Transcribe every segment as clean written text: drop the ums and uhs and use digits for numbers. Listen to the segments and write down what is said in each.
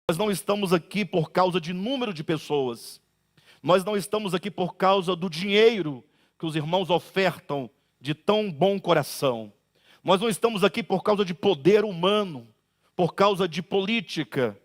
Nós não estamos aqui por causa de número de pessoas. Nós não estamos aqui por causa do dinheiro que os irmãos ofertam de tão bom coração. Nós não estamos aqui por causa de poder humano, por causa de política,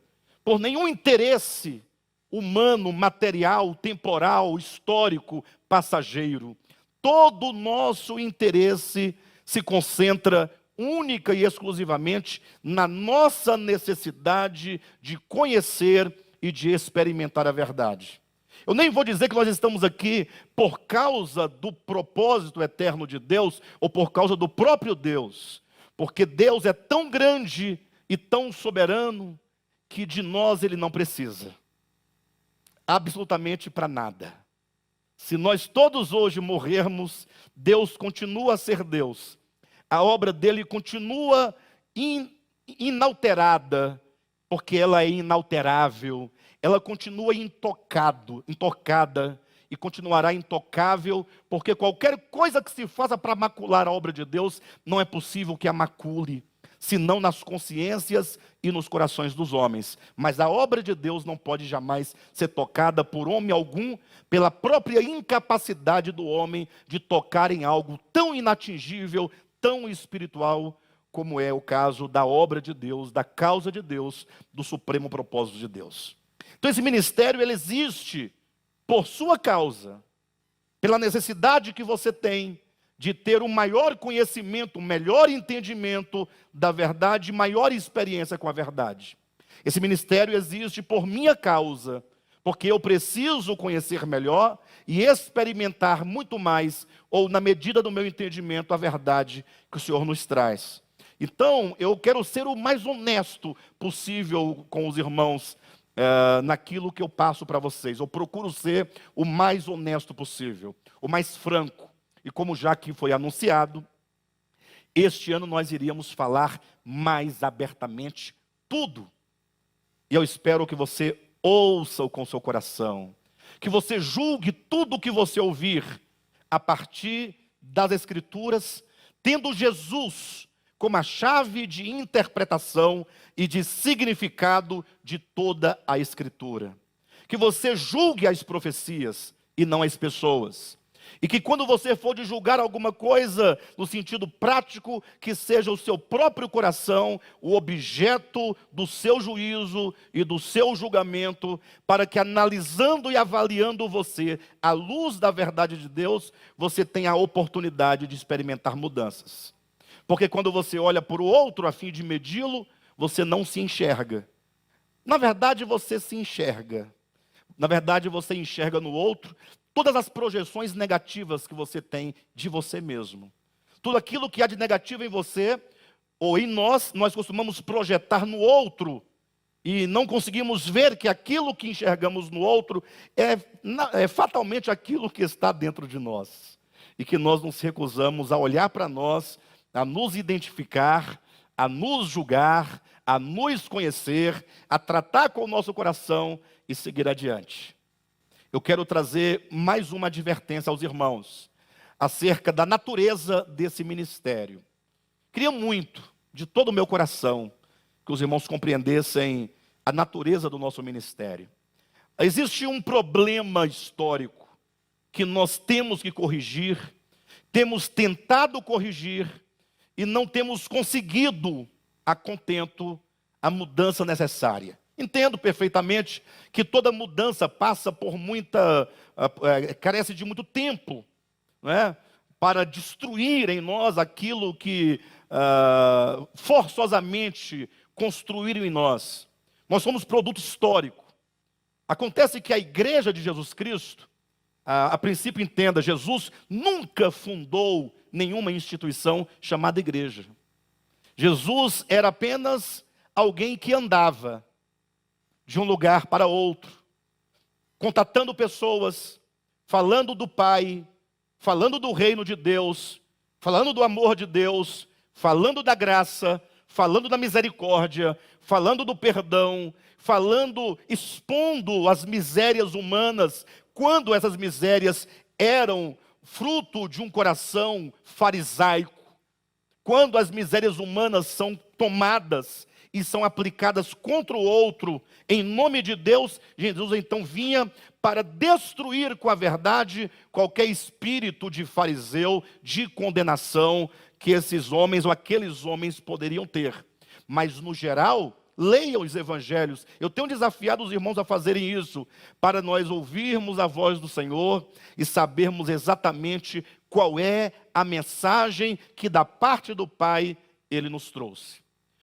por nenhum interesse humano, material, temporal, histórico, passageiro. Todo o nosso interesse se concentra única e exclusivamente na nossa necessidade de conhecer e de experimentar a verdade. Eu nem vou dizer que nós estamos aqui por causa do propósito eterno de Deus ou por causa do próprio Deus, porque Deus é tão grande e tão soberano que de nós Ele não precisa, absolutamente para nada. Se nós todos hoje morrermos, Deus continua a ser Deus. A obra dele continua inalterada, porque ela é inalterável. Ela continua intocada e continuará intocável, porque qualquer coisa que se faça para macular a obra de Deus, não é possível que a macule, senão nas consciências e nos corações dos homens. Mas a obra de Deus não pode jamais ser tocada por homem algum, pela própria incapacidade do homem de tocar em algo tão inatingível, tão espiritual, como é o caso da obra de Deus, da causa de Deus, do supremo propósito de Deus. Então esse ministério, ele existe por sua causa, pela necessidade que você tem de ter um maior conhecimento, um melhor entendimento da verdade, maior experiência com a verdade. Esse ministério existe por minha causa, porque eu preciso conhecer melhor e experimentar muito mais, ou na medida do meu entendimento, a verdade que o Senhor nos traz. Então, eu quero ser o mais honesto possível com os irmãos, naquilo que eu passo para vocês. Eu procuro ser o mais honesto possível, o mais franco. E como já aqui foi anunciado, este ano nós iríamos falar mais abertamente tudo. E eu espero que você ouça com seu coração, que você julgue tudo o que você ouvir a partir das Escrituras, tendo Jesus como a chave de interpretação e de significado de toda a Escritura. Que você julgue as profecias e não as pessoas. E que quando você for de julgar alguma coisa no sentido prático, que seja o seu próprio coração o objeto do seu juízo e do seu julgamento, para que analisando e avaliando você à luz da verdade de Deus, você tenha a oportunidade de experimentar mudanças. Porque quando você olha para o outro a fim de medi-lo, você não se enxerga. Na verdade, você se enxerga. Na verdade, você enxerga no outro todas as projeções negativas que você tem de você mesmo. Tudo aquilo que há de negativo em você, ou em nós costumamos projetar no outro, e não conseguimos ver que aquilo que enxergamos no outro é fatalmente aquilo que está dentro de nós. E que nós nos recusamos a olhar para nós, a nos identificar, a nos julgar, a nos conhecer, a tratar com o nosso coração e seguir adiante. Eu quero trazer mais uma advertência aos irmãos acerca da natureza desse ministério. Queria muito, de todo o meu coração, que os irmãos compreendessem a natureza do nosso ministério. Existe um problema histórico que nós temos que corrigir, temos tentado corrigir e não temos conseguido a contento a mudança necessária. Entendo perfeitamente que toda mudança passa por carece de muito tempo, não é? Para destruir em nós aquilo que forçosamente construíram em nós. Nós somos produto histórico. Acontece que a igreja de Jesus Cristo, a princípio entenda, Jesus nunca fundou nenhuma instituição chamada igreja. Jesus era apenas alguém que andava de um lugar para outro, contatando pessoas, falando do Pai, falando do reino de Deus, falando do amor de Deus, falando da graça, falando da misericórdia, falando do perdão, expondo as misérias humanas, quando essas misérias eram fruto de um coração farisaico, quando as misérias humanas são tomadas e são aplicadas contra o outro, em nome de Deus, Jesus então vinha para destruir com a verdade qualquer espírito de fariseu, de condenação que esses homens ou aqueles homens poderiam ter. Mas no geral, leiam os evangelhos. Eu tenho desafiado os irmãos a fazerem isso, para nós ouvirmos a voz do Senhor e sabermos exatamente qual é a mensagem que da parte do Pai Ele nos trouxe.